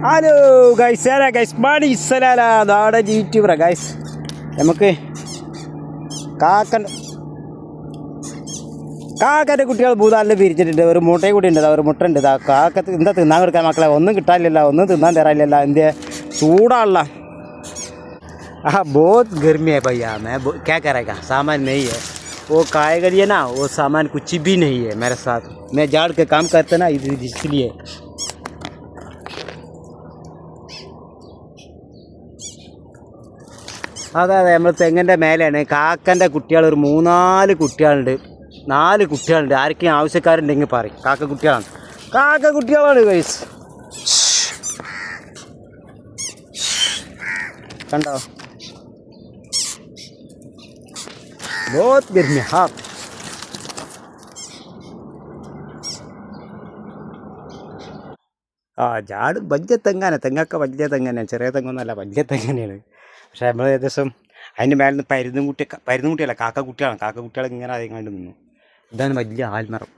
Hello guys, ആരാ guys? മണി Salalah നാടൻ യൂട്യൂബറാ guys. നമുക്ക് കാക്കൻ്റെ കുട്ടികൾ ഭൂതാലിൽ പിരിച്ചിട്ടുണ്ട്. ഒരു മുട്ടയും കൂടി ഉണ്ട്, ഒരു മുട്ട ഉണ്ട്. കാക്ക എന്താ തിന്നാൻ കൊടുക്കാൻ മക്കളെ? ഒന്നും കിട്ടാനില്ല, ഒന്നും തിന്നാൻ തരാനില്ല. എന്ത് ചൂടാണല്ല. बहुत गर्मी है भैया. मैं क्या करेगा, सामान नहीं है. वो खाएगा ये ना, वो सामान कुछ भी नहीं है मेरे साथ. मैं झाड़ के काम करता ना, इसलिए. അതെ നമ്മൾ തെങ്ങിൻ്റെ മേലെയാണ്. കാക്കൻ്റെ കുട്ടികൾ ഒരു 3-4 കുട്ടികളുണ്ട്. 4 കുട്ടികളുണ്ട്. ആർക്കും ആവശ്യക്കാരുണ്ടെങ്കിൽ പറയും. കാക്ക കുട്ടികളാണ് ഗൈസ്. കണ്ടോ? बहुत गर्मी है. हाँ, ജാട് വലിയ തെങ്ങാണ്. തെങ്ങൊക്കെ വലിയ തെങ്ങനെയാണ്, ചെറിയ തെങ്ങൊന്നുമല്ല, വലിയ തെങ്ങനെയാണ്. പക്ഷേ നമ്മൾ ഏകദേശം അതിൻ്റെ മേലെ നിന്ന് പരുന്നും കുട്ടിയല്ല, കാക്ക കുട്ടികളാണ്. കാക്ക കുട്ടികൾ ഇങ്ങനെ അതിങ്ങാണ്ട് നിന്നു. ഇതാണ് വലിയ ആൽമരം.